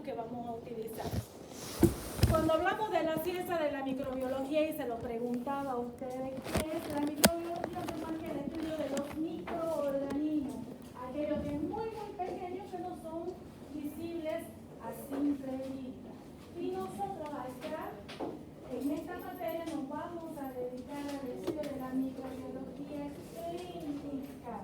que vamos a utilizar. Cuando hablamos de la ciencia de la microbiología, y se lo preguntaba a ustedes, ¿qué es la microbiología? No es más que el estudio de los microorganismos, aquellos que muy pequeños que no son visibles a simple vista. Y nosotros acá, en esta materia, nos vamos a dedicar al estudio de la microbiología clínica.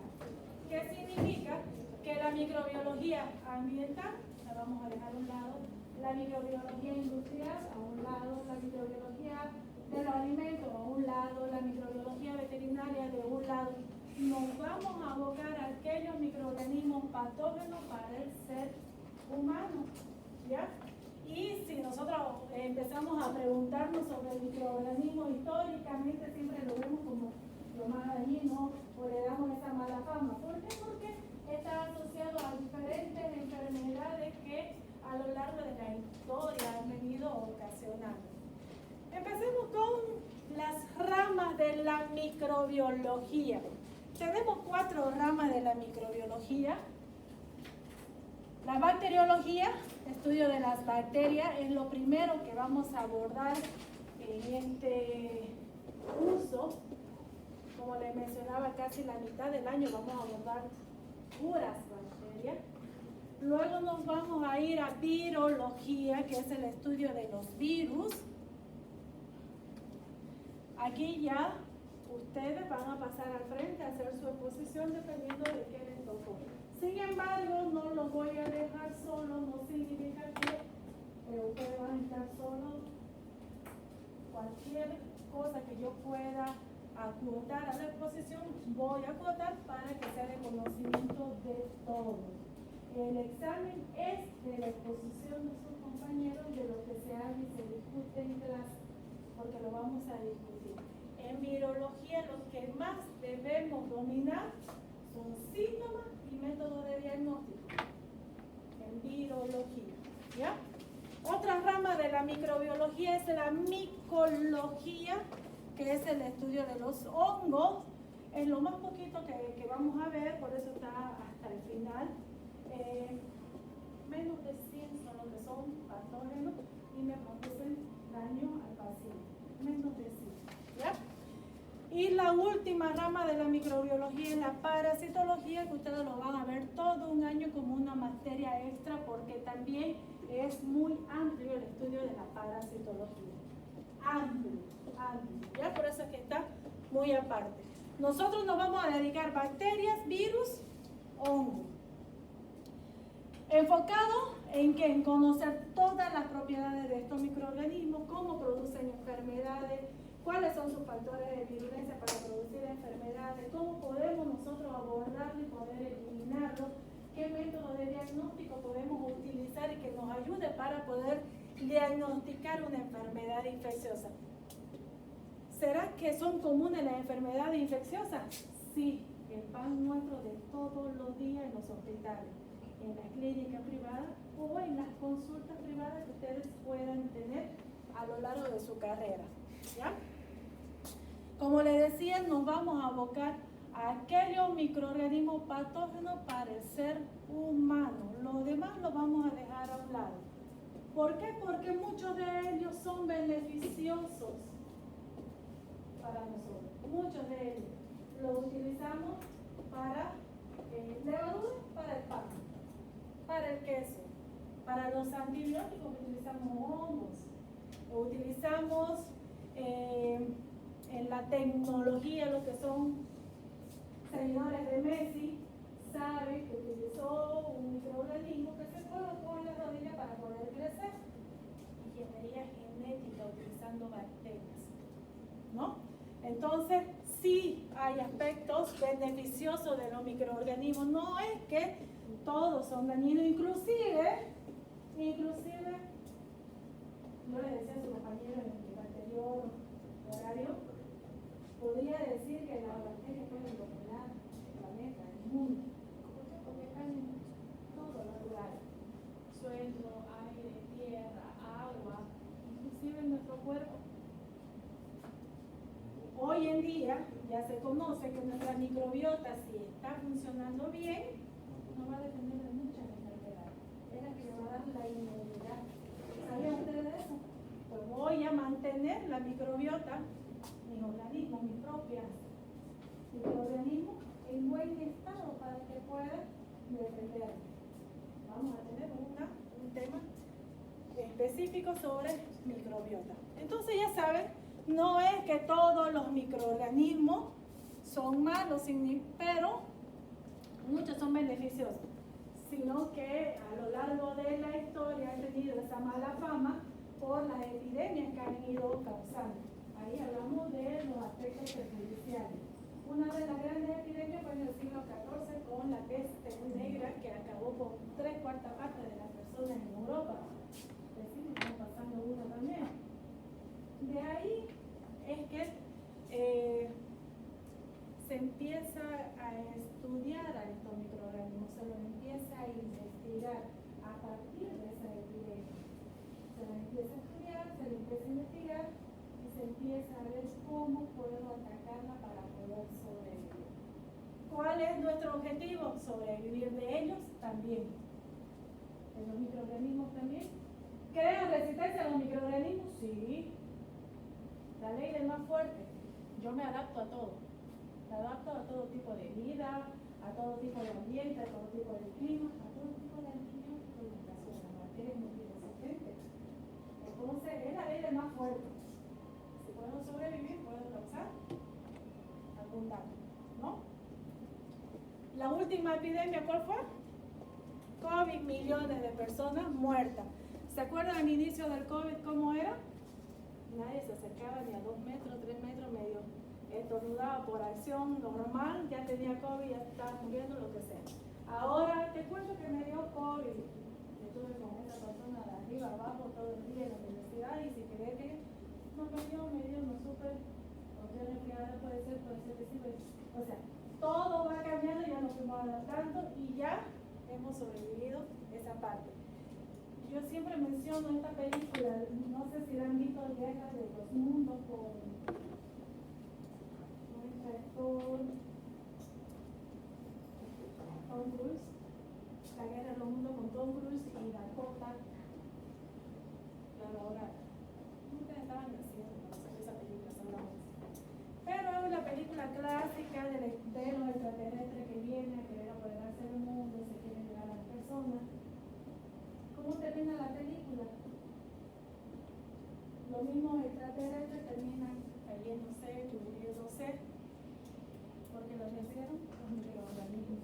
¿Qué significa? Que la microbiología ambiental, la vamos a dejar a un lado, la microbiología industrial a un lado, la microbiología de los alimentos a un lado, la microbiología veterinaria de un lado. Nos vamos a abocar a aquellos microorganismos patógenos para el ser humano, ¿ya? Y si nosotros empezamos a preguntarnos sobre el microorganismo, históricamente siempre lo vemos como lo más dañino o le damos esa mala fama. ¿Por qué? Porque está asociado a diferentes enfermedades que a lo largo de la historia han venido ocasionando. Empecemos con las ramas de la microbiología. Tenemos 4 ramas de la microbiología. La bacteriología, estudio de las bacterias, es lo primero que vamos a abordar en este curso. Como les mencionaba, casi la mitad del año vamos a abordar puras bacterias. Luego nos vamos a ir a virología, que es el estudio de los virus. Aquí ya ustedes van a pasar al frente a hacer su exposición dependiendo de qué les tocó. Sin embargo, no los voy a dejar solos, no significa que ustedes van a estar solos. Cualquier cosa que yo pueda acotar a la exposición, voy a acotar para que sea de conocimiento de todos. El examen es de la exposición de sus compañeros, de lo que se habla y se discute en clase, porque lo vamos a discutir. En virología, los que más debemos dominar son síntomas y métodos de diagnóstico. En virología, ¿ya? Otra rama de la microbiología es la micología, que es el estudio de los hongos. Es lo más poquito que vamos a ver, por eso está hasta el final. Menos de 100 son los que son patógenos y me producen daño al paciente. Menos de 100, ¿ya? Y la última rama de la microbiología es la parasitología, que ustedes lo van a ver todo un año como una materia extra, porque también es muy amplio el estudio de la parasitología. Amplio, ¿ya? Por eso es que está muy aparte. Nosotros nos vamos a dedicar a bacterias, virus, hongos. Enfocado en que en conocer todas las propiedades de estos microorganismos, cómo producen enfermedades, cuáles son sus factores de virulencia para producir enfermedades, cómo podemos nosotros abordarlo y poder eliminarlo, qué método de diagnóstico podemos utilizar y que nos ayude para poder diagnosticar una enfermedad infecciosa. ¿Será que son comunes las enfermedades infecciosas? Sí, el pan nuestro de todos los días en los hospitales, en las clínicas privadas o en las consultas privadas que ustedes puedan tener a lo largo de su carrera, ¿ya? Como les decía, nos vamos a abocar a aquellos microorganismos patógenos para el ser humano. Los demás los vamos a dejar a un lado. ¿Por qué? Porque muchos de ellos son beneficiosos para nosotros. Muchos de ellos los utilizamos para levadura, para el pan, para el queso, para los antibióticos utilizamos hongos, lo utilizamos en la tecnología, lo que son seguidores de Messi, sabe que utilizó un microorganismo que se colocó en la rodilla para poder crecer. Ingeniería genética utilizando bacterias, ¿no? Entonces, sí hay aspectos beneficiosos de los microorganismos. No es que todos son dañinos, inclusive, yo le decía a su compañero en el anterior horario, podría decir que las bacterias pueden dominar el planeta, el mundo. ¿Por qué? Porque están en todos los lugares. Suelo, aire, tierra, agua, inclusive en nuestro cuerpo. Hoy en día ya se conoce que nuestra microbiota, si está funcionando bien, no va a depender de muchas enfermedades. Es la que le va a dar la inmunidad. mantener la microbiota, mis organismos, mis propias microorganismos, en buen estado para que puedan defenderse. Vamos a tener un tema específico sobre microbiota. Entonces ya saben, no es que todos los microorganismos son malos, pero muchos son beneficiosos, sino que a lo largo de la historia han tenido esa mala fama por las epidemias que han ido causando. Ahí hablamos de los aspectos perjudiciales. Una de las grandes epidemias fue en el siglo XIV con la peste negra, que acabó con 3/4 partes de las personas en Europa. Decimos que está pasando una también. De ahí es que se empieza a estudiar a estos microorganismos, se los empieza a investigar a partir de esa epidemia. Se los empieza a estudiar, se los empieza a investigar y se empieza a ver cómo puedo atacarla para poder sobrevivir. ¿Cuál es nuestro objetivo? Sobrevivir de ellos también. ¿De los microorganismos también? ¿Crean resistencia a los microorganismos? Sí. La ley del más fuerte. Yo me adapto a todo. Me adapto a todo tipo de vida, a todo tipo de ambiente, a todo tipo de clima, a todo tipo de antibióticos en caso de las bacterias multiresistentes. Entonces, es la ley del más fuerte. Si puedo sobrevivir, puedo causar algún daño, ¿no? La última epidemia, ¿cuál fue? COVID, millones de personas muertas. ¿Se acuerdan al inicio del COVID cómo era? Nadie se acercaba ni a 2 metros, 3 metros, medio estornudaba por acción normal, ya tenía COVID, ya estaba muriendo, lo que sea. Ahora te cuento que me dio COVID. Estuve con esa persona de arriba abajo todo el día en la universidad y si quería que no me dio, no supe, o sea, resfriada puede ser que sí, o sea, todo va cambiando, ya nos fuimos adaptando y ya hemos sobrevivido esa parte. Yo siempre menciono esta película, no sé si la han visto, Guerra de los Mundos con Tom Cruise, la Guerra de los Mundos con Tom Cruise y Dakota. Claro, ahora nunca estaban haciendo esa película seguramente. Pero es una película clásica de los extraterrestres que vienen a querer apoderarse del mundo, se quieren llegar a las personas. ¿Cómo termina la película? Los mismos extraterrestres terminan cayéndose, muriéndose, porque los vencieron los microorganismos.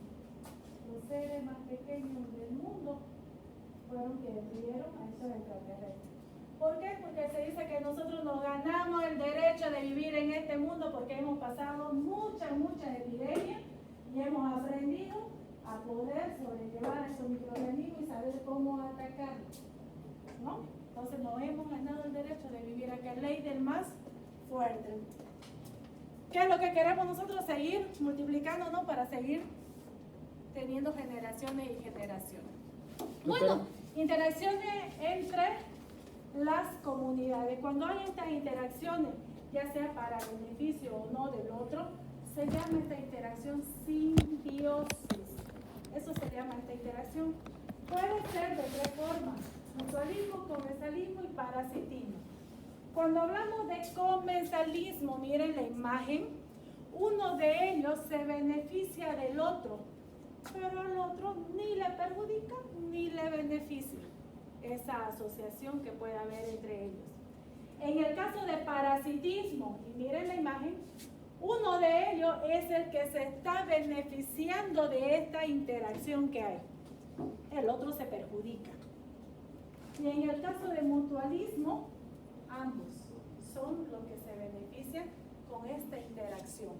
Los seres más pequeños del mundo fueron quienes destruyeron a estos extraterrestres. ¿Por qué? Porque se dice que nosotros nos ganamos el derecho de vivir en este mundo porque hemos pasado muchas epidemias y hemos aprendido a poder sobrellevar a esos microorganismos y saber cómo atacarlos, ¿no? Entonces nos hemos ganado el derecho de vivir acá, ley del más fuerte. ¿Qué es lo que queremos nosotros? Seguir multiplicándonos para seguir teniendo generaciones y generaciones. Bueno, interacciones entre las comunidades. Cuando hay estas interacciones, ya sea para beneficio o no del otro, se llama esta interacción simbiosis. Eso se llama esta interacción. Puede ser de 3 formas: mutualismo, comensalismo y parasitismo. Cuando hablamos de comensalismo, miren la imagen, uno de ellos se beneficia del otro, pero al otro ni le perjudica ni le beneficia. Esa asociación que puede haber entre ellos. En el caso de parasitismo, y miren la imagen, uno de ellos es el que se está beneficiando de esta interacción que hay. El otro se perjudica. Y en el caso de mutualismo, ambos son los que se benefician con esta interacción.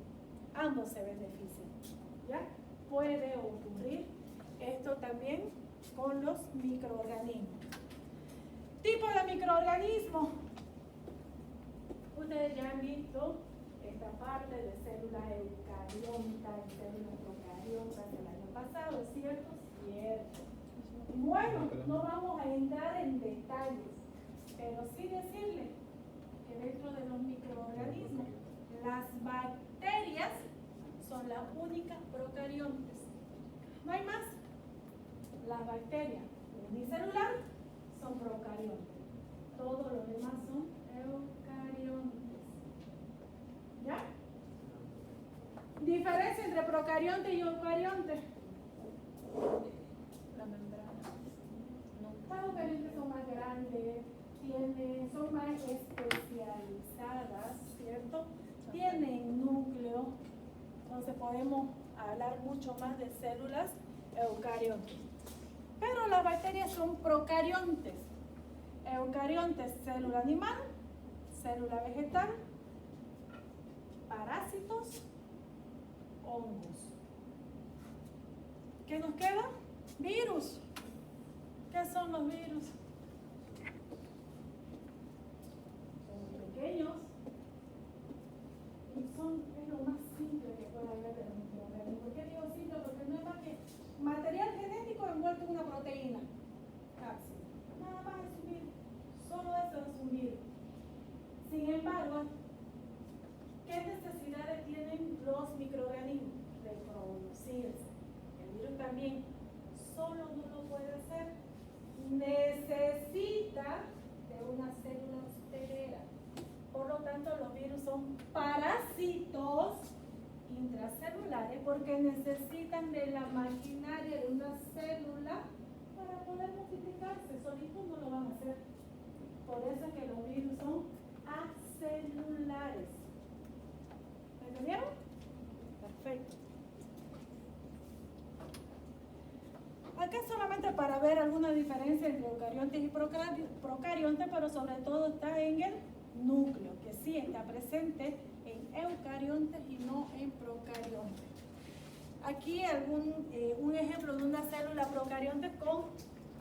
Ambos se benefician. ¿Ya? Puede ocurrir esto también con los microorganismos. Tipo de microorganismo. Ustedes ya han visto esta parte de células eucariontas y células procariontas del año pasado, ¿es cierto? Cierto. Bueno, no vamos a entrar en detalles, pero sí decirle que dentro de los microorganismos, las bacterias son las únicas procariontes. No hay más. Las bacterias unicelulares son procariontes. Todos los demás son eucariontes. Procarionte y eucarionte. La membrana. Las eucariontes son más grandes, son más especializadas, ¿cierto? Tienen núcleo, entonces podemos hablar mucho más de células eucariontes. Pero las bacterias son procariontes. Eucariontes, célula animal, célula vegetal, parásitos, hongos. ¿Qué nos queda? Virus. ¿Qué son los virus? Son pequeños y es lo más simple que puede haber de los microorganismos. ¿Por qué digo simple? Porque no es más que material genético envuelto en una proteína. Cápsula. Nada más es un virus. Solo eso es un virus. Sin embargo, ¿qué necesidades tienen los microorganismos? De producirse. El virus también solo no lo puede hacer. Necesita de una célula hospedera. Por lo tanto, los virus son parásitos intracelulares porque necesitan de la maquinaria de una célula para poder multiplicarse. Solitos no lo van a hacer. Por eso es que los virus son acelulares. ¿Me entendieron? Perfecto. Acá solamente para ver alguna diferencia entre eucariontes y procariontes, pero sobre todo está en el núcleo, que sí está presente en eucariontes y no en procariontes. Aquí un ejemplo de una célula procarionte con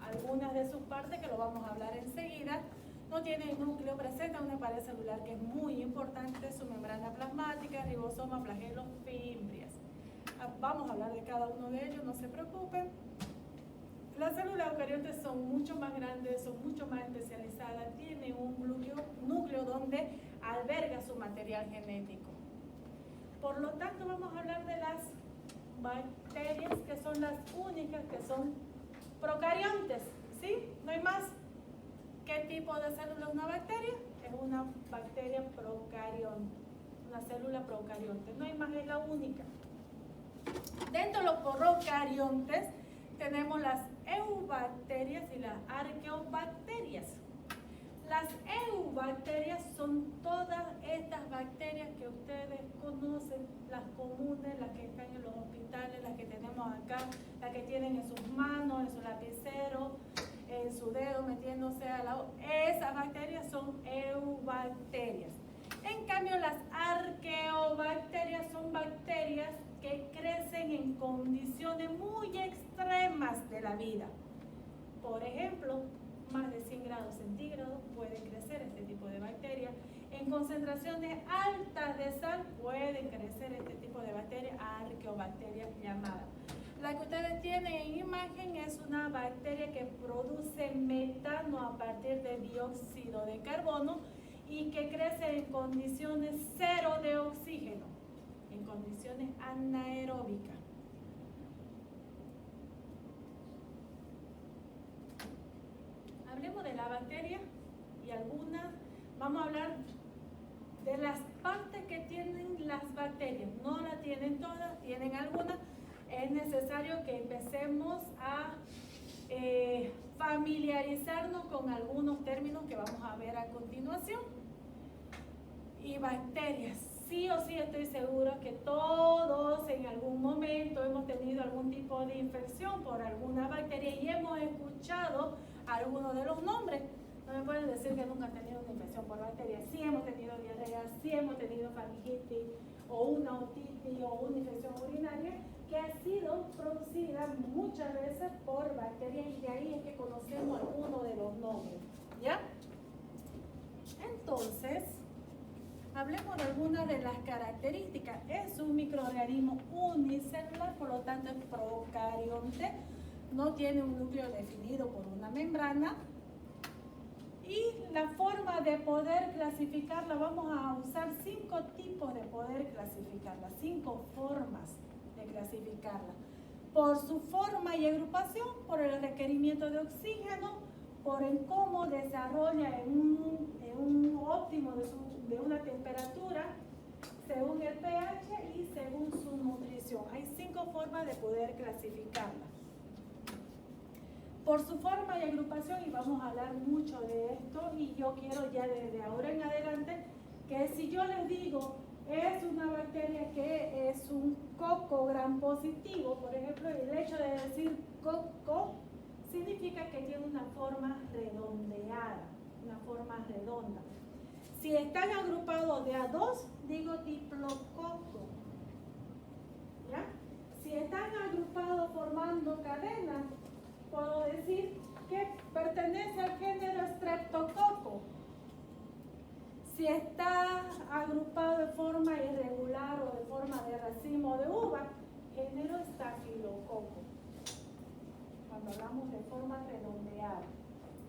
algunas de sus partes, que lo vamos a hablar enseguida. No tiene núcleo, presenta una pared celular que es muy importante, su membrana plasmática, ribosoma, flagelos, fimbrias. Vamos a hablar de cada uno de ellos, no se preocupen. Las células eucariontes son mucho más grandes, son mucho más especializadas, tienen un núcleo donde alberga su material genético. Por lo tanto, vamos a hablar de las bacterias que son las únicas que son procariontes, ¿sí? No hay más. ¿Qué tipo de célula es una bacteria? Es una bacteria procarionte, una célula procarionte, no hay más, es la única. Dentro de los procariontes tenemos las eubacterias y las arqueobacterias. Las eubacterias son todas estas bacterias que ustedes conocen, las comunes, las que están en los hospitales, las que tenemos acá, las que tienen en sus manos, en su lapicero, en su dedo metiéndose a la... Esas bacterias son eubacterias. En cambio, las arqueobacterias son bacterias que crecen en condiciones muy extremas de la vida. Por ejemplo, más de 100 grados centígrados pueden crecer este tipo de bacterias. En concentraciones altas de sal pueden crecer este tipo de bacterias, arqueobacterias llamadas. La que ustedes tienen en imagen es una bacteria que produce metano a partir de dióxido de carbono y que crece en condiciones cero de oxígeno, en condiciones anaeróbicas. Hablemos de la bacteria y algunas, vamos a hablar de las partes que tienen las bacterias. No la tienen todas, tienen algunas. Es necesario que empecemos a familiarizarnos con algunos términos que vamos a ver a continuación. Y bacterias, sí o sí estoy segura que todos en algún momento hemos tenido algún tipo de infección por alguna bacteria y hemos escuchado algunos de los nombres. No me pueden decir que nunca han tenido una infección por bacterias. Sí hemos tenido diarrea, sí hemos tenido faringitis o una otitis o una infección urinaria que ha sido producida muchas veces por bacterias y de ahí es que conocemos algunos de los nombres. ¿Ya? Entonces, hablemos de algunas de las características. Es un microorganismo unicelular, por lo tanto es procarionte, no tiene un núcleo definido por una membrana. Y la forma de poder clasificarla, vamos a usar 5 tipos de poder clasificarla, 5 formas de clasificarla. Por su forma y agrupación, por el requerimiento de oxígeno, por el cómo desarrolla en un óptimo de una temperatura según el pH y según su nutrición. Hay 5 formas de poder clasificarla. Por su forma y agrupación, y vamos a hablar mucho de esto, y yo quiero ya desde ahora en adelante, que si yo les digo, es una bacteria que es un coco gram positivo, por ejemplo, el hecho de decir coco, significa que tiene una forma redondeada, una forma redonda. Si están agrupados de A2, digo diplococo. ¿Ya? Si están agrupados formando cadenas, puedo decir que pertenece al género Streptococcus. Si está agrupado de forma irregular o de forma de racimo de uva, género Staphylococcus. Cuando hablamos de forma redondeada.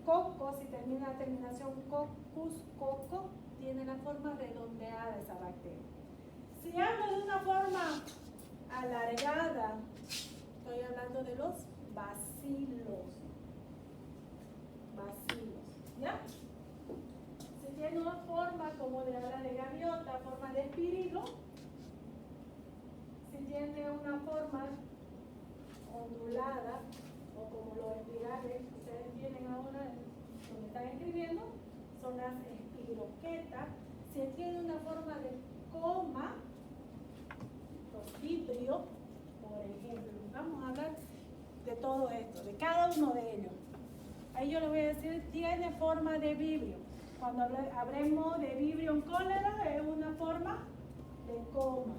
Coco, si termina la terminación coccus, coco, tiene la forma redondeada de esa bacteria. Si hablo de una forma alargada, estoy hablando de los bacilos. ¿Ya? Si tiene una forma como de ala de gaviota, forma de espirilo, si tiene una forma ondulada, o como los espirales que ustedes tienen ahora donde están escribiendo, son las espiroquetas. Si tiene una forma de coma, los vibrios, por ejemplo. Vamos a hablar de todo esto, de cada uno de ellos. Ahí yo les voy a decir, tiene forma de vibrio. Cuando hablemos de vibrio en cólera, es una forma de coma.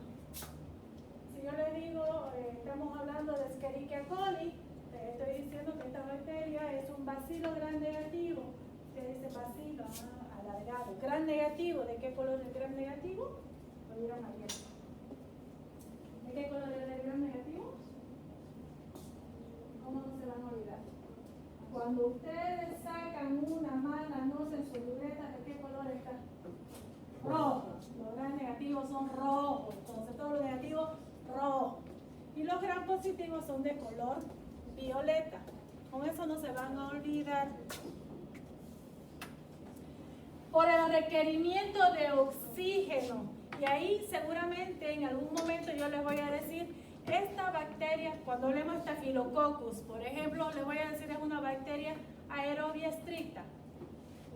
Si yo les digo, estamos hablando de Escherichia coli, estoy diciendo que esta bacteria es un bacilo gram negativo. Usted dice bacilo, alargado. Gram negativo, ¿de qué color es el gram negativo? Lo vieron ayer. ¿De qué color es el gram negativo? ¿Cómo no se van a olvidar? Cuando ustedes sacan una mala nota en su libreta, ¿de qué color está? Rojo. Los gram negativos son rojos. Entonces todos los negativos, rojos. Y los gram positivos son de color violeta. Con eso no se van a olvidar. Por el requerimiento de oxígeno. Y ahí seguramente en algún momento yo les voy a decir, esta bacteria, cuando hablemos de Staphylococcus, por ejemplo, les voy a decir es una bacteria aerobia estricta.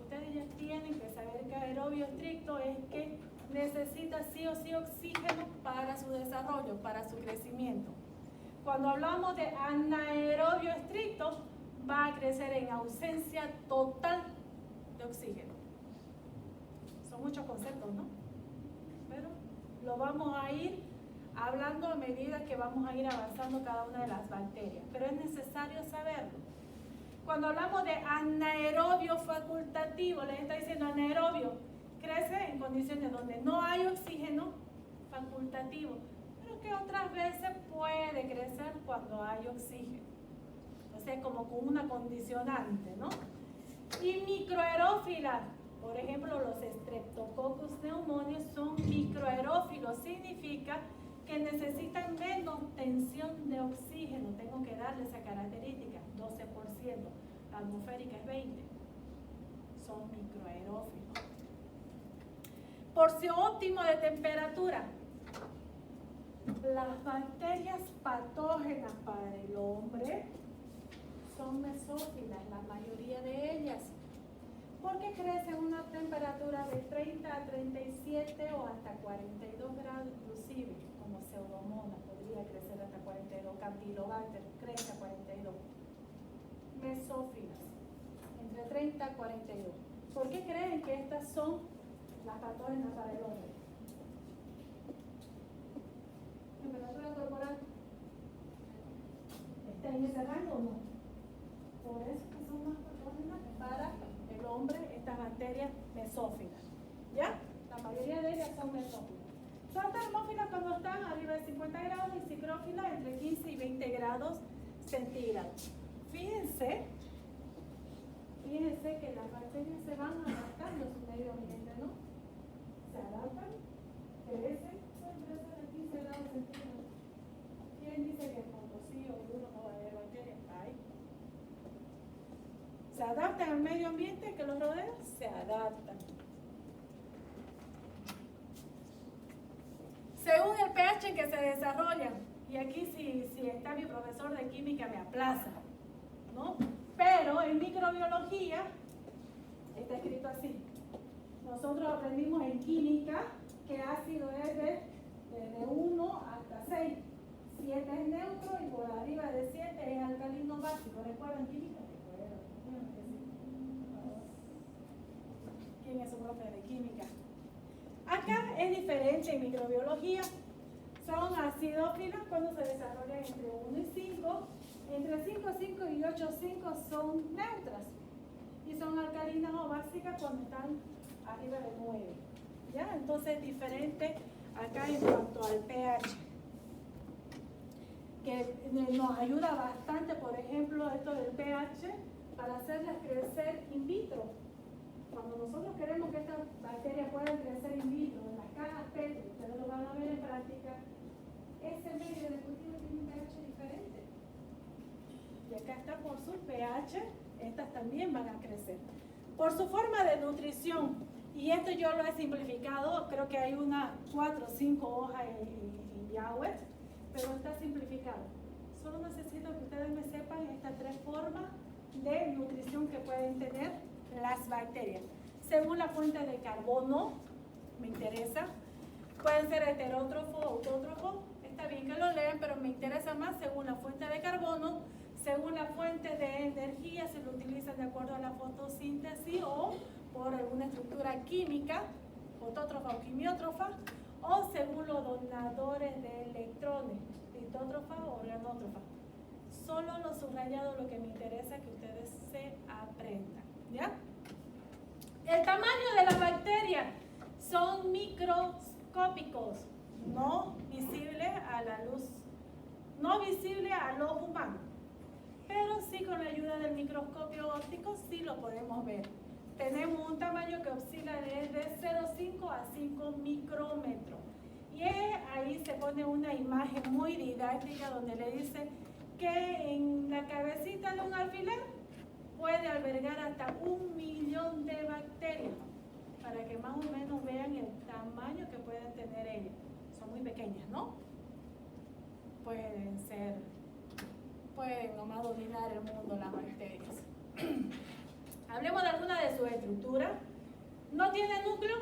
Ustedes ya tienen que saber que aerobio estricto es que necesita sí o sí oxígeno para su desarrollo, para su crecimiento. Cuando hablamos de anaerobio estricto, va a crecer en ausencia total de oxígeno. Son muchos conceptos, ¿no? Pero lo vamos a ir hablando a medida que vamos a ir avanzando cada una de las bacterias. Pero es necesario saberlo. Cuando hablamos de anaerobio facultativo, les está diciendo anaerobio, crece en condiciones donde no hay oxígeno facultativo, pero que otras veces puede crecer cuando hay oxígeno. O sea, como con una condicionante, ¿no? Y microaerófilas, por ejemplo, los Streptococcus pneumoniae son microaerófilos, significa que necesitan menos tensión de oxígeno. Tengo que darle esa característica, 12%, la atmosférica es 20%. Son microaerófilos. Porción óptima de temperatura. Las bacterias patógenas para el hombre son mesófilas, la mayoría de ellas, porque crecen a una temperatura de 30 a 37 o hasta 42 grados inclusive, como pseudomonas, podría crecer hasta 42, Campylobacter crece a 42. Mesófilas, entre 30 a 42. ¿Por qué creen que estas son las patógenas para el hombre? ¿Temperatura corporal? ¿Está en ese rango o no? Por eso que son más patógenas para el hombre, estas bacterias mesófilas. ¿Ya? La mayoría de ellas son mesófilas. Son termófilas cuando están arriba de 50 grados y psicrófilas entre 15 y 20 grados centígrados. Fíjense que las bacterias se van adaptando a su medio ambiente, ¿no? Se adaptan, crecen, pueden crecer a 15 grados centígrados. ¿Quién dice que en Potosí o uno no va a haber bacterias? Hay. Se adaptan al medio ambiente que los rodea, se adaptan. según el pH en que se desarrollan. Y aquí si está mi profesor de química me aplaza, ¿no? Pero en microbiología está escrito así. Nosotros aprendimos en química que ácido es de 1 hasta 6. 7 es neutro y por arriba de 7 es alcalino básico. ¿Recuerdan química? ¿Quién es su profe de química? Acá es diferente en microbiología. Son acidófilas cuando se desarrollan entre 1 y 5. Entre 5, 5 y 8, 5 son neutras. Y son alcalinas o básicas cuando están arriba de 9. ¿Ya? Entonces es diferente acá en cuanto al pH. Que nos ayuda bastante, por ejemplo, esto del pH para hacerlas crecer in vitro. Cuando nosotros queremos que estas bacterias puedan crecer in vitro, en las cajas PET, ustedes lo van a ver en práctica, ese medio de cultivo tiene un pH diferente. Y acá está por su pH, estas también van a crecer. Por su forma de nutrición, y esto yo lo he simplificado, creo que hay unas 4 o 5 hojas en Yahweh, pero está simplificado. Solo necesito que ustedes me sepan estas 3 formas de nutrición que pueden tener las bacterias. Según la fuente de carbono, me interesa. Pueden ser heterótrofo o autótrofo. Está bien que lo lean, pero me interesa más según la fuente de carbono. Según la fuente de energía, se lo utiliza de acuerdo a la fotosíntesis o por alguna estructura química, fotótrofa o quimiótrofa, o según los donadores de electrones, litótrofa o organótrofa. Solo lo subrayado, lo que me interesa que ustedes se aprendan, ¿ya? El tamaño de las bacterias son microscópicos, no visibles a la luz, no visibles al ojo humano, pero sí con la ayuda del microscopio óptico sí lo podemos ver. Tenemos un tamaño que oscila desde 0,5 a 5 micrómetros. Y ahí se pone una imagen muy didáctica donde le dice que en la cabecita de un alfiler puede albergar hasta 1.000.000 de bacterias, para que más o menos vean el tamaño que pueden tener ellas. Son muy pequeñas, ¿no? Pueden nomás dominar el mundo las bacterias. Hablemos de alguna de sus estructuras. No tiene núcleo,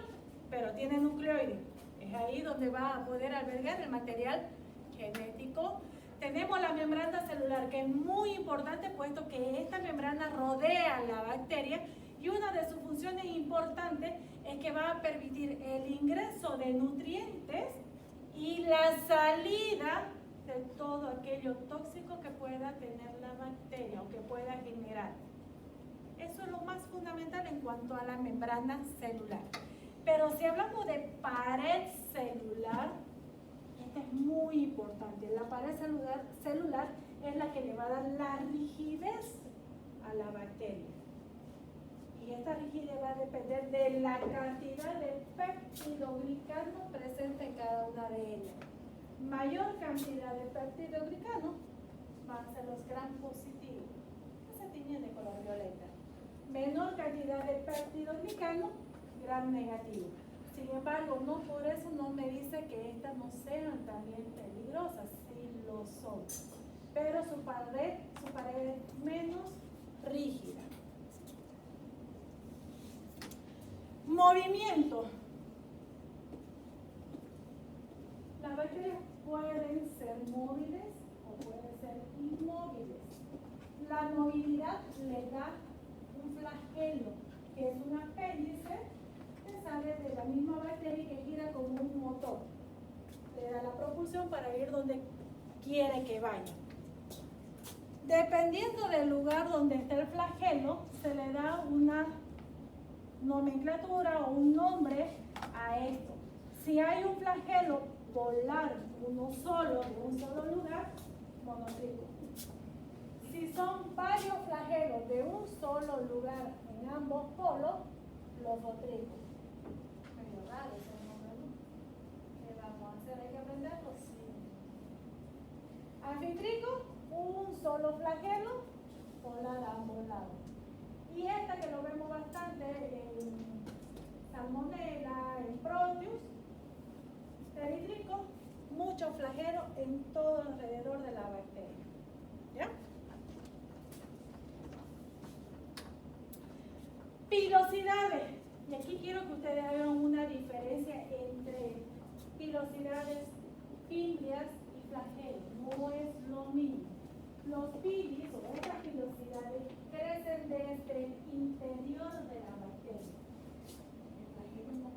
pero tiene nucleoide. Es ahí donde va a poder albergar el material genético. Tenemos la membrana celular, que es muy importante, puesto que esta membrana rodea la bacteria y una de sus funciones importantes es que va a permitir el ingreso de nutrientes y la salida de todo aquello tóxico que pueda tener la bacteria o que pueda generar. Eso es lo más fundamental en cuanto a la membrana celular. Pero si hablamos de pared celular, esta es muy importante. La pared celular es la que le va a dar la rigidez a la bacteria. Y esta rigidez va a depender de la cantidad de peptidoglicano presente en cada una de ellas. Mayor cantidad de peptidoglicano van a ser los gram positivos, que se tiñen de color violeta. Menor cantidad de peptidoglicano, gram negativo. Sin embargo, no por eso no me dice que estas no sean también peligrosas, sí lo son. Pero su pared es menos rígida. Movimiento. Las bacterias pueden ser móviles o pueden ser inmóviles. La movilidad le da un flagelo, que es un apéndice que sale de la misma bacteria y que gira como un motor. Le da la propulsión para ir donde quiere que vaya. Dependiendo del lugar donde esté el flagelo, se le da una nomenclatura o un nombre a esto. Si hay un flagelo polar, uno solo, de un solo lugar, monotrico. Si son varios flagelos de un solo lugar en ambos polos, lofotrico. Medio raro ese nombre, ¿no? ¿Qué vamos a hacer? ¿Hay que aprenderlo? Sí. Anfitrico, un solo flagelo, polar a ambos lados. Y esta que lo vemos bastante en Salmonella, en Proteus, Eritrico, mucho flagelo en todo alrededor de la bacteria. ¿Ya? Pilosidades. Y aquí quiero que ustedes hagan una diferencia entre pilosidades, fimbrias y flagelos. No es lo mismo. Los pilis o estas pilosidades crecen desde el interior de la bacteria. El flagelo no.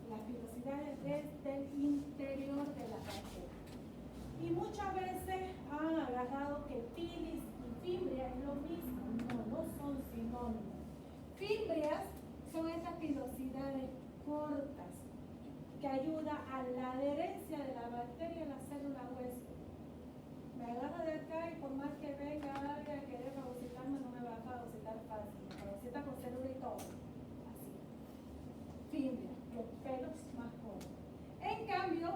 Las pilosidades desde el interior de la bacteria. Y muchas veces han agarrado que pilis y fimbria es lo mismo. No son sinónimos. Fimbrias son estas pilosidades cortas que ayudan a la adherencia de la bacteria en la célula huésped. Me agarra de acá y por más que venga alguien a querer fagocitarme, no me va a fagocitar fácil. Me fagocita con célula y todo. Así. Fimbria, los pelos más cortos. En cambio,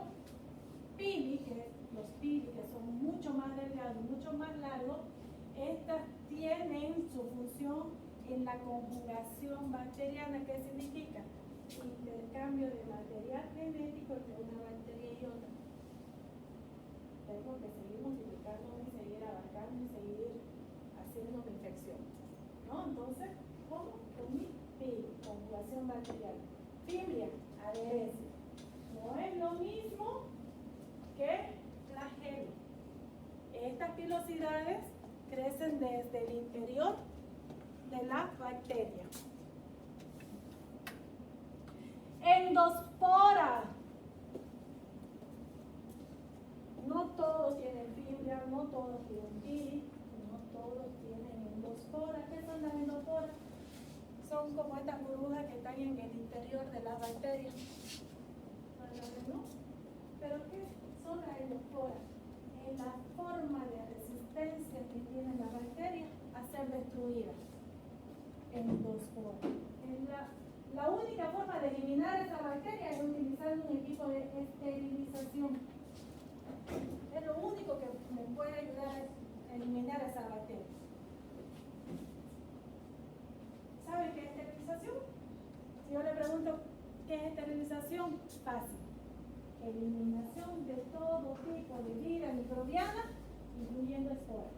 pili, los pili que son mucho más delgados, mucho más largos, estas tienen su función en la conjugación bacteriana. ¿Qué significa? Intercambio de material genético entre una bacteria y otra. Tengo que seguir multiplicando y seguir abarcando y seguir haciendo mi infección, ¿no? Entonces, ¿cómo? Con mi pili, conjugación bacteriana. Fimbria, adherencia. No es lo mismo que flagelo. Estas pilosidades crecen desde el interior de la bacteria. Endospora. No todos tienen fibra, no todos tienen pili, no todos tienen endospora. ¿Qué son las endosporas? Son como estas burbujas que están en el interior de las bacterias. ¿No? ¿Pero qué son las endosporas? Es la forma de resistencia que tienen las bacterias a ser destruidas. Endospora. La única forma de eliminar esa bacteria es utilizando un equipo de esterilización. Es lo único que me puede ayudar a eliminar esa bacteria. ¿Saben qué es esterilización? Si yo le pregunto qué es esterilización, fácil. Eliminación de todo tipo de vida microbiana, incluyendo esporas.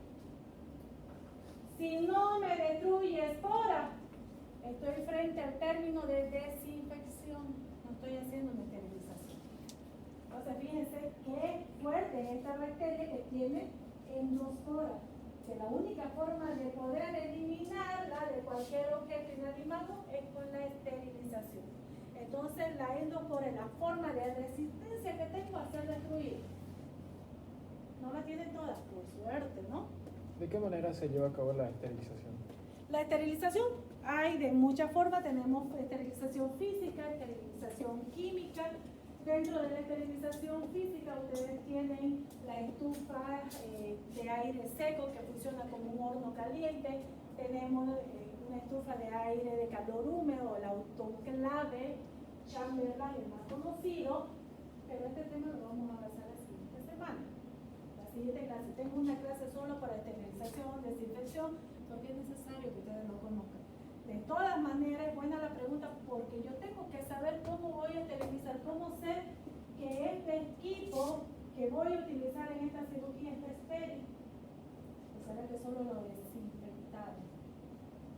Si no me destruye espora, estoy frente al término de desinfección. No estoy haciendo una esterilización. Entonces, fíjense qué fuerte es esta bacteria que tiene endospora. Que la única forma de poder eliminarla de cualquier objeto inanimado es con la esterilización. Entonces, la endospora es la forma de resistencia que tengo a ser destruida. No la tienen todas, por suerte, ¿no? ¿De qué manera se lleva a cabo la esterilización? La esterilización hay de muchas formas. Tenemos esterilización física, esterilización química. Dentro de la esterilización física ustedes tienen la estufa de aire seco que funciona como un horno caliente. Tenemos una estufa de aire de calor húmedo, el autoclave Chamberlain, el más conocido. Pero este tema lo vamos a pasar la siguiente semana. La siguiente clase. Tengo una clase solo para esterilización, desinfección, porque es necesario que ustedes lo conozcan. De todas maneras, es buena la pregunta porque yo tengo que saber cómo voy a esterilizar, cómo sé que este equipo que voy a utilizar en esta cirugía está estéril. O sea, que solo lo desinfectaron.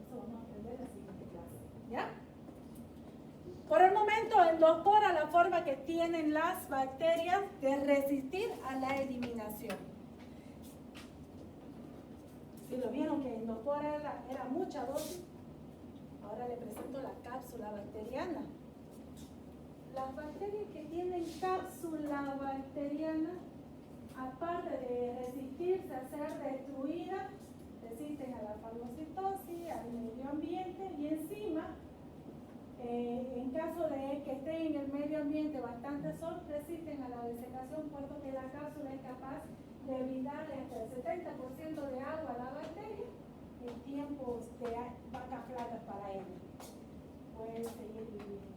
Eso vamos a aprender en la siguiente clase. ¿Ya? Por el momento, endospora la forma que tienen las bacterias de resistir a la eliminación. Si lo vieron que endospora era mucha dosis, ahora le presento la cápsula bacteriana. Las bacterias que tienen cápsula bacteriana, aparte de resistirse a ser destruidas, resisten a la fagocitosis, al medio ambiente y encima, en caso de que estén en el medio ambiente bastante sol, resisten a la desecación, puesto que la cápsula es capaz de brindarle hasta el 70% de agua a la bacteria en tiempos de vacas flacas para ella. Puede seguir viviendo.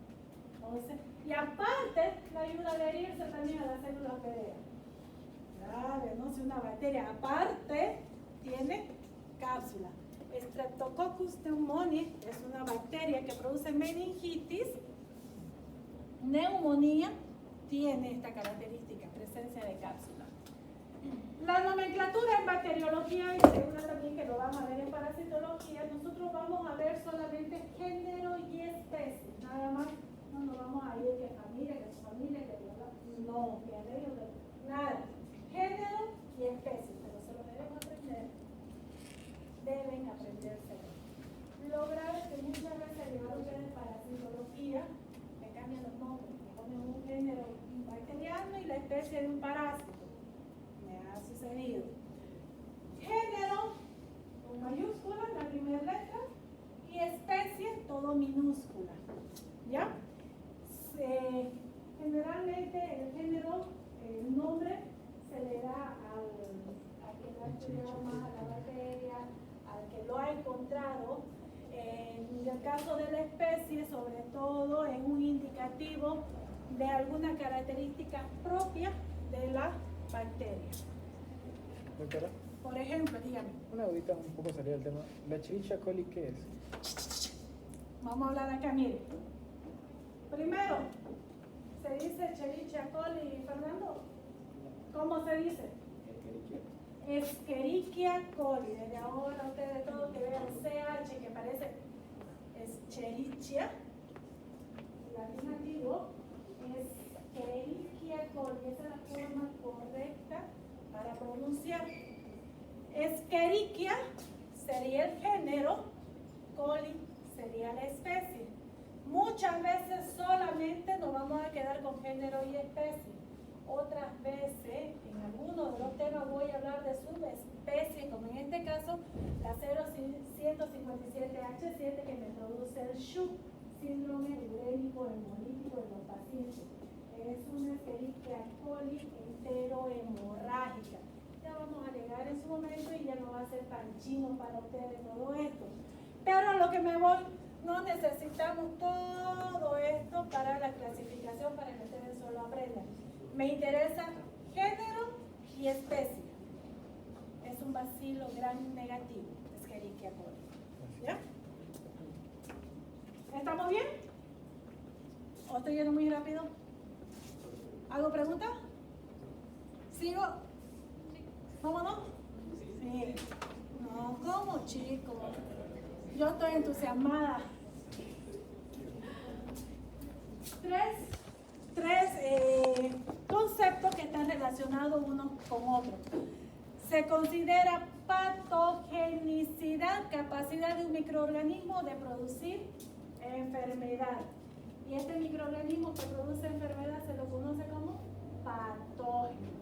Entonces, y aparte, la ayuda a adherirse también a las células PDA. Grave, ¿no? Si una bacteria aparte tiene cápsula. Streptococcus pneumoniae es una bacteria que produce meningitis, neumonía tiene esta característica, presencia de cápsula. La nomenclatura en bacteriología, y seguro también que lo vamos a ver en parasitología, nosotros vamos a ver solamente género y especie, nada más. No nos vamos a ir que familia, que su familia, que no, que arreglo, nada. Género y especie, pero se lo deben aprender. Deben aprendérselo. Lo grave es que muchas veces al llevar ustedes parasitología, me cambian los nombres, me ponen un género bacteriano y la especie de un parásito. Me ha sucedido. Género, con mayúscula, la primera letra, y especie, todo minúscula. ¿Ya? Generalmente el género, el nombre, se le da al que lo ha estudiado más a la bacteria, al que lo ha encontrado. En el caso de la especie, sobre todo, es un indicativo de alguna característica propia de la bacteria. Doctora, Por ejemplo, dígame. una dudita un poco salida del tema. ¿La Escherichia coli qué es? Vamos a hablar acá, mire. Primero, ¿se dice Escherichia coli, Fernando? ¿Cómo se dice? Escherichia coli. Desde ahora ustedes todos que vean CH que parece Escherichia, latín antiguo, Escherichia coli. Esa es la forma correcta para pronunciar. Escherichia sería el género, coli sería la especie. Muchas veces solamente nos vamos a quedar con género y especie. Otras veces, en algunos de los temas voy a hablar de subespecies, como en este caso, la 0157H7 que me produce el SHU, síndrome urémico hemolítico en los pacientes. Es una Escherichia coli enterohemorrágica. Ya vamos a llegar en su momento y ya no va a ser tan chino para ustedes todo esto. Pero a lo que me voy, no necesitamos todo esto para la clasificación, para que ustedes solo aprendan. Me interesa género y especie. Es un bacilo gram negativo, Escherichia coli. ¿Ya? ¿Estamos bien? ¿O estoy yendo muy rápido? ¿Hago pregunta? ¿Sigo? ¿Vámonos? Sí. No, ¿cómo, chicos? Yo estoy entusiasmada. Tres conceptos que están relacionados unos con otros. Se considera patogenicidad, capacidad de un microorganismo de producir enfermedad. Y este microorganismo que produce enfermedad se lo conoce como patógeno.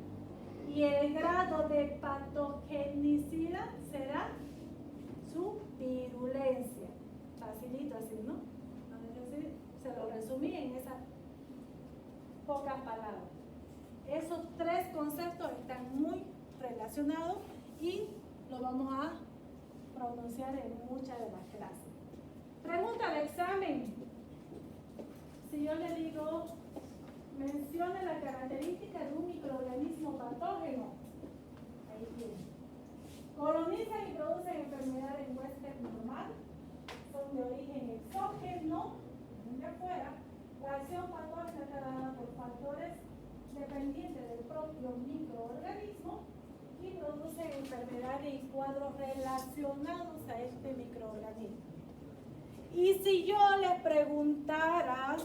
Y el grado de patogenicidad será su virulencia. Facilito así, ¿no? Se lo resumí en esas pocas palabras. Esos tres conceptos están muy relacionados y lo vamos a pronunciar en muchas de las clases. Pregunta de examen. Si yo le digo, mencione la característica de un microorganismo patógeno. Ahí tiene. Colonizan y producen enfermedades en huésped normal. Son de origen exógeno, de afuera. La acción patógena está dada por factores dependientes del propio microorganismo y producen enfermedades y cuadros relacionados a este microorganismo. Y si yo les preguntara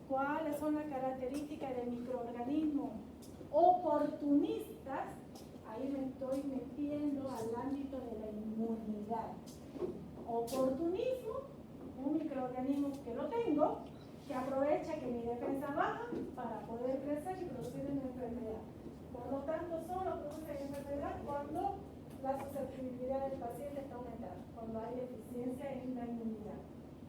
cuáles son las características del microorganismo oportunistas, ahí me estoy metiendo al ámbito de la inmunidad. Oportunismo, un microorganismo que lo tengo, que aprovecha que mi defensa baja para poder crecer y producir una enfermedad. Por lo tanto, solo produce enfermedad cuando la susceptibilidad del paciente está aumentada, cuando hay deficiencia en la inmunidad.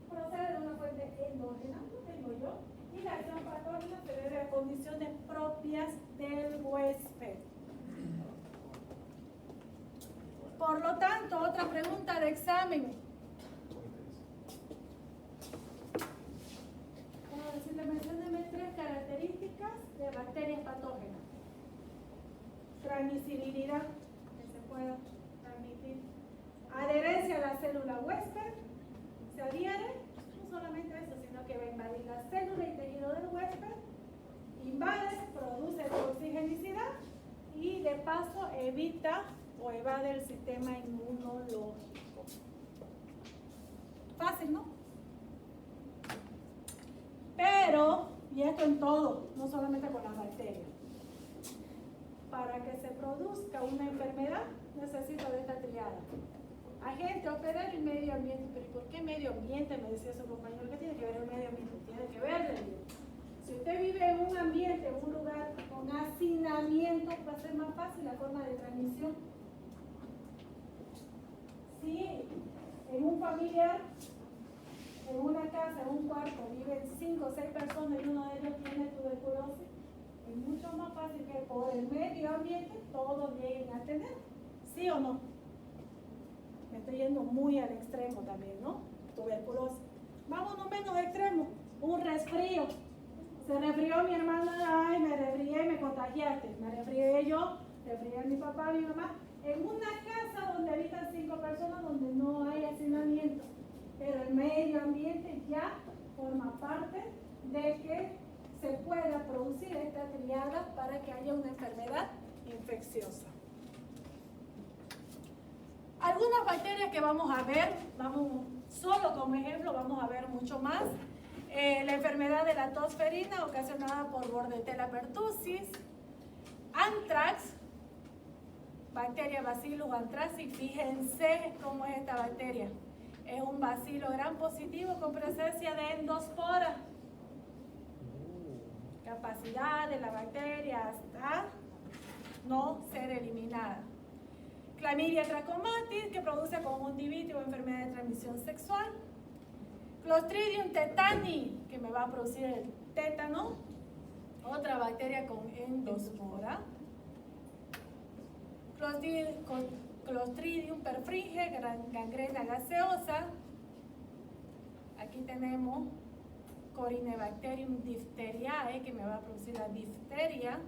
Procede de una fuente endógena, lo tengo yo, y la acción patógena se debe a condiciones propias del huésped. Por lo tanto, otra pregunta de examen. Mencióneme tres características de bacterias patógenas. Transmisibilidad, que se pueda transmitir. Adherencia a la célula huésped, se adhiere, solamente eso, sino que va a invadir la célula y tejido del huésped, invade, produce toxigenicidad y de paso evita o evade el sistema inmunológico. Fácil, ¿no? Pero, y esto en todo, no solamente con las bacterias, para que se produzca una enfermedad necesito de esta triada: agente, operario y medio ambiente. Pero ¿y por qué medio ambiente? Me decía su compañero. ¿Qué tiene que ver el medio ambiente? Tiene que ver, le digo. Si usted vive en un ambiente, en un lugar con hacinamiento, va a ser más fácil la forma de transmisión. Si en un familiar, en una casa, en un cuarto, viven 5 o 6 personas y uno de ellos tiene tuberculosis, es mucho más fácil que por el medio ambiente todos lleguen a tener. ¿Sí o no? Me estoy yendo muy al extremo también, ¿no? Tuberculosis. Vámonos menos extremo. Un resfrío. Se resfrió mi hermana, ay, me resfrié y me contagiaste. Me resfrié yo, resfrié a mi papá, a mi mamá. En una casa donde habitan 5 personas, donde no hay hacinamiento. Pero el medio ambiente ya forma parte de que se pueda producir esta triada para que haya una enfermedad infecciosa. Algunas bacterias que vamos a ver, solo como ejemplo, vamos a ver mucho más. La enfermedad de la tos ferina ocasionada por Bordetella pertussis, anthrax, bacteria Bacillus anthracis. Fíjense cómo es esta bacteria. Es un bacilo gram positivo con presencia de endospora. Capacidad de la bacteria hasta no ser eliminada. Clamidia trachomatis, que produce conjuntivitis o enfermedad de transmisión sexual. Clostridium tetani, que me va a producir el tétano, otra bacteria con endospora. Clostridium perfringe, gangrena gaseosa. Aquí tenemos Corynebacterium diphtheriae, que me va a producir la difteria.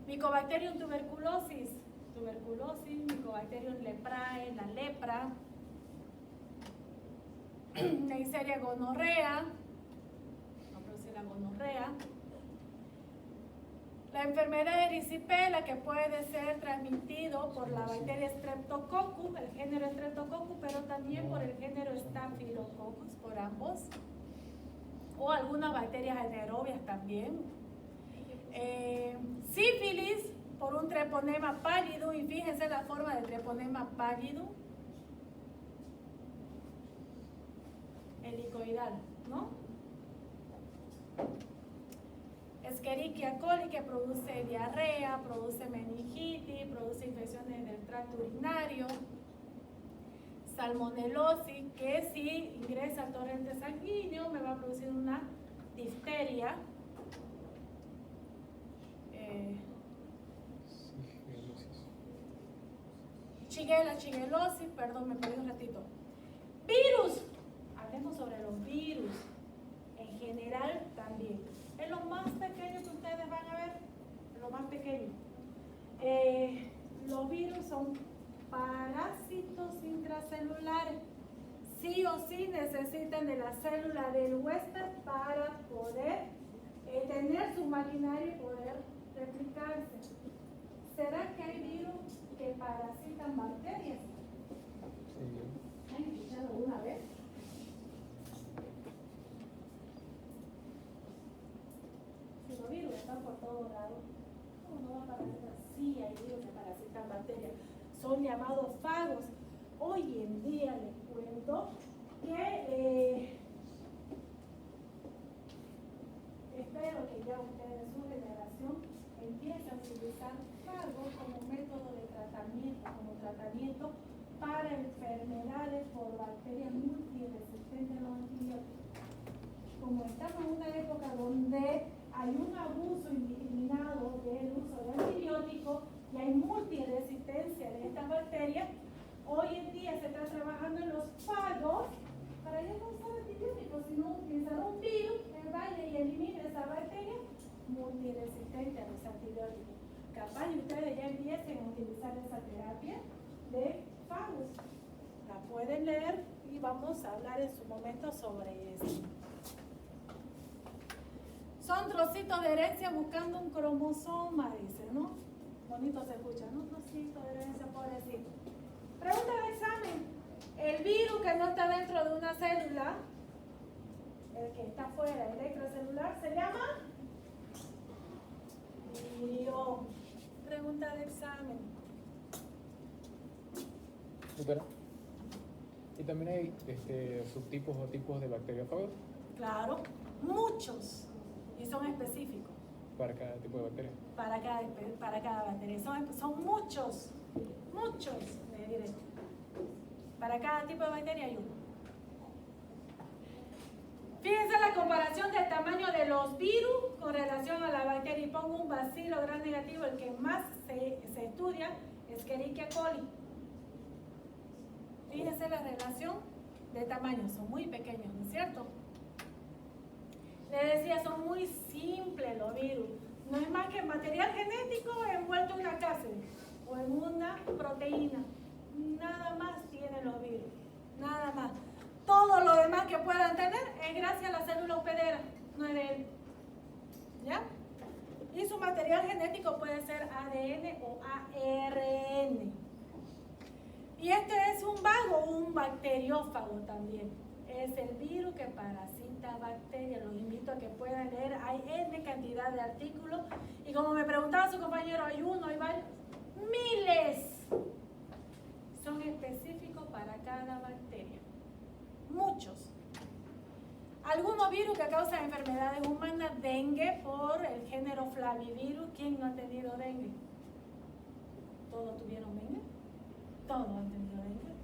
Mycobacterium tuberculosis, Mycobacterium leprae, la lepra. Neisseria gonorrea, va a producir la gonorrea. La enfermedad erisipela, que puede ser transmitido por la bacteria Streptococcus, el género Streptococcus, pero también por el género Staphylococcus, por ambos. O algunas bacterias anaerobias también. Sífilis, por un treponema pálido, y fíjense la forma del treponema pálido. Helicoidal, ¿no? Escherichia coli, que produce diarrea, produce meningitis, produce infecciones del tracto urinario. Salmonelosis, que si ingresa al torrente sanguíneo me va a producir una difteria. Shigella-shigellosis, perdón, me perdí un ratito. Virus, hablemos sobre los virus. En general también. Es lo más pequeño que ustedes van a ver, lo más pequeño. Los virus son parásitos intracelulares. Sí o sí necesitan de la célula del huésped para poder tener su maquinaria y poder replicarse. ¿Será que hay virus que parasitan bacterias? Sí. ¿Han escuchado una vez? Si los virus están por todos lados, ¿cómo no va a parasitar? Sí, hay virus que parasitan bacterias. Son llamados fagos. Hoy en día les cuento que espero que ya ustedes, su generación, empiecen a utilizar fagos como método de tratamiento, para enfermedades por bacterias multiresistentes a los antibióticos. Como estamos en una época donde hay un abuso indiscriminado del uso de antibióticos y hay multiresistencia de estas bacterias, hoy en día se está trabajando en los fagos para ya no usar antibióticos, sino utilizar un virus que vaya y elimine esa bacteria multiresistente a los antibióticos. Capaz y ustedes ya empiecen a utilizar esa terapia de fagos. La pueden leer y vamos a hablar en su momento sobre eso. Son trocitos de herencia buscando un cromosoma, dice, ¿no? Bonito se escucha, ¿no? Trocitos de herencia, pobrecito. Pregunta de examen. El virus que no está dentro de una célula, el que está fuera, el extracelular, se llama virio. Pregunta de examen. Doctora, ¿y también hay subtipos o tipos de bacteriófagos Claro, muchos. Y son específicos para cada tipo de bacteria? para cada bacteria. Son muchos, le diré. Para cada tipo de bacteria hay uno. Fíjense la comparación del tamaño de los virus con relación a la bacteria. Y pongo un bacilo gran negativo, el que más se estudia es Escherichia coli. Fíjense la relación de tamaño, son muy pequeños, ¿no es cierto? Le decía, son muy simples los virus. No es más que material genético envuelto en una cápsula o en una proteína. Nada más tienen los virus, nada más. Todo lo demás que puedan tener es gracias a la célula hospedera, no es de él. ¿Ya? Y su material genético puede ser ADN o ARN. Y este es un vago, un bacteriófago también. Es el virus que parasita bacterias. Los invito a que puedan leer. Hay N cantidad de artículos. Y como me preguntaba su compañero, hay uno, hay varios. Miles. Son específicos para cada bacteria. Muchos. Algunos virus que causan enfermedades humanas, dengue por el género Flavivirus. ¿Quién no ha tenido dengue? ¿Todos tuvieron dengue? Todos han tenido dengue.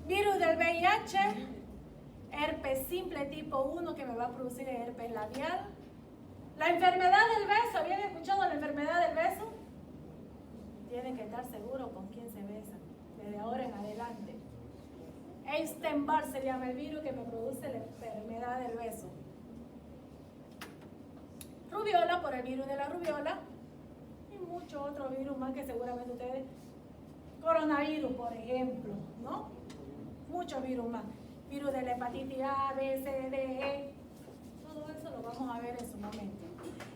Virus del VIH, herpes simple tipo 1 que me va a producir el herpes labial. La enfermedad del beso, ¿habían escuchado la enfermedad del beso? Tienen que estar seguros con quién se besan, desde ahora en adelante. Epstein-Barr se llama el virus que me produce la enfermedad del beso. Rubiola por el virus de la rubiola. Y muchos otros virus más que seguramente ustedes, coronavirus por ejemplo, ¿no? Muchos virus más, virus de la hepatitis A, B, C, D, E, todo eso lo vamos a ver en su momento.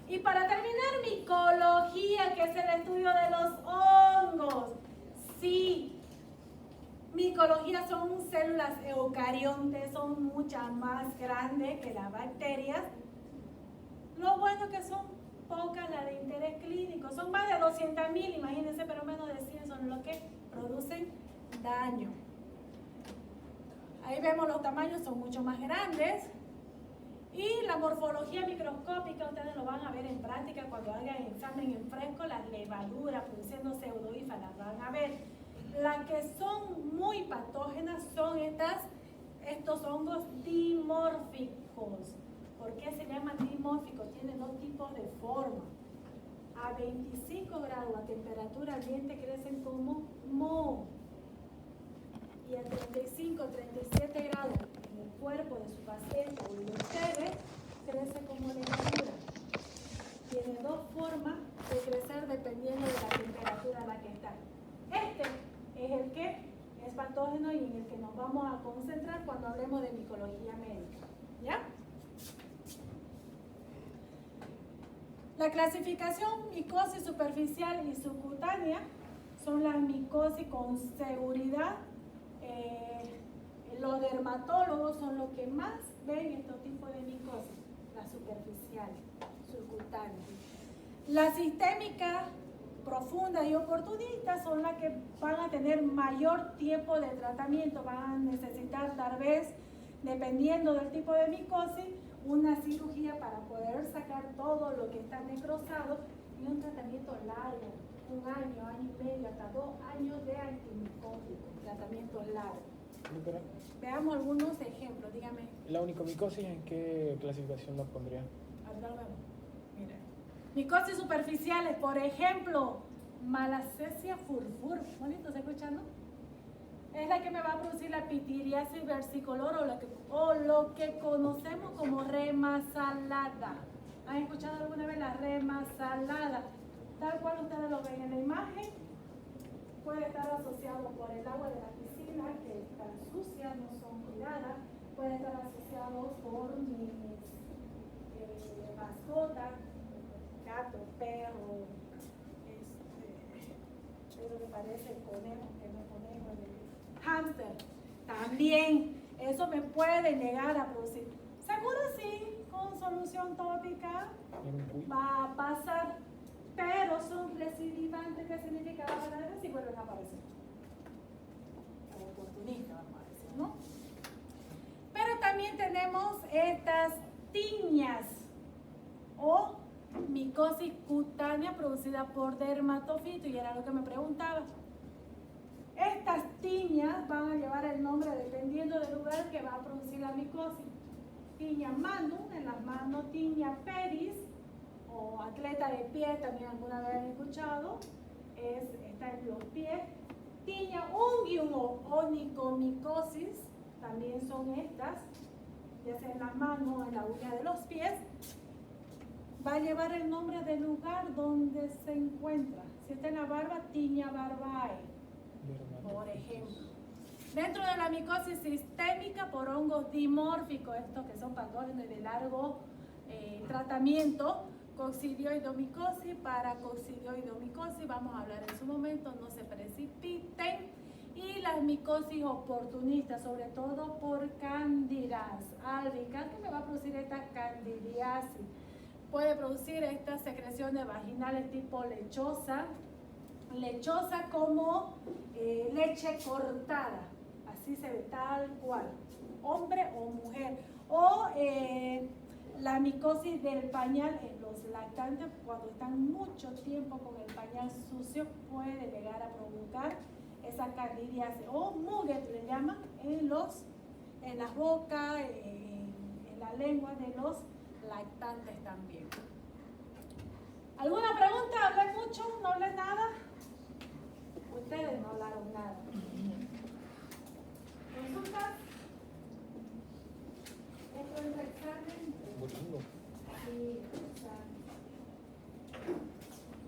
Y para terminar, micología, que es el estudio de los hongos. Sí, micología son células eucariontes, son muchas más grandes que las bacterias. Lo bueno que son pocas las de interés clínico, son más de 200.000, imagínense, pero menos de 100 son los que producen daño. Ahí vemos los tamaños, son mucho más grandes. Y la morfología microscópica, ustedes lo van a ver en práctica cuando hagan examen en fresco, las levaduras produciendo pseudohifas, las van a ver. Las que son muy patógenas son estos hongos dimórficos. ¿Por qué se llaman dimórficos? Tienen dos tipos de forma. A 25 grados a temperatura ambiente crecen como moho. Y a 35, 37 grados en el cuerpo de su paciente o de ustedes, crece como levadura. Tiene dos formas de crecer dependiendo de la temperatura a la que está. Este es el que es patógeno y en el que nos vamos a concentrar cuando hablemos de micología médica. ¿Ya? La clasificación micosis superficial y subcutánea son las micosis con seguridad. Los dermatólogos son los que más ven estos tipos de micosis, las superficiales, subcutáneas. Las sistémicas profundas y oportunistas son las que van a tener mayor tiempo de tratamiento, van a necesitar tal vez, dependiendo del tipo de micosis, una cirugía para poder sacar todo lo que está necrosado y un tratamiento largo, 1 año, año y medio, hasta 2 años de antimicóticos, tratamientos largos. Doctora, Veamos algunos ejemplos, dígame. ¿la onicomicosis en qué clasificación la pondría? Ahorita lo vemos. Mire. Micosis superficiales, por ejemplo, Malassezia furfur. Bonito, ¿se escucha, no? Es la que me va a producir la pitiriasis versicolor o lo que conocemos como rema salada. ¿Han escuchado alguna vez la rema salada? Tal cual ustedes lo ven en la imagen. puede estar asociado por el agua de la piscina, que están sucias, no son cuidadas, puede estar asociado por mis mascotas, gato, perro, eso que parece conejo, que no es conejo, el hámster. También eso me puede negar a producir. Seguro sí, con solución tópica va a pasar, pero son recidivantes. ¿Qué significa? Van a aparecer y vuelven a aparecer. Oportunista, vamos a decir, ¿no? Pero también tenemos estas tiñas o micosis cutánea producida por dermatofito, y era lo que me preguntaba. Estas tiñas van a llevar el nombre dependiendo del lugar que va a producir la micosis. Tiña manum en las manos, tiña pedis o atleta de pie, también alguna vez han escuchado, está en los pies. Tiña unguium o onicomicosis, también son estas, ya sea en las manos o en la uña de los pies. Va a llevar el nombre del lugar donde se encuentra. Si está en la barba, tiña barbae, por ejemplo. Dentro de la micosis sistémica por hongos dimórficos, estos que son patógenos de largo tratamiento, coccidioidomicosis, paracoccidioidomicosis, vamos a hablar en su momento, no se precipiten. Y las micosis oportunistas, sobre todo por Candidase albicans, que me va a producir esta candidiasis. Puede producir estas secreciones vaginales tipo lechosa como leche cortada, así se ve tal cual, hombre o mujer. O la micosis del pañal en los lactantes, cuando están mucho tiempo con el pañal sucio, puede llegar a provocar esa candidiasis o muget le llaman en las bocas, en la lengua de los lactantes también. ¿Alguna pregunta? ¿Hablé mucho? ¿No hablé nada? Ustedes no hablaron nada. ¿Consultas? ¿Esto es el examen? Bonito. Sí, examen.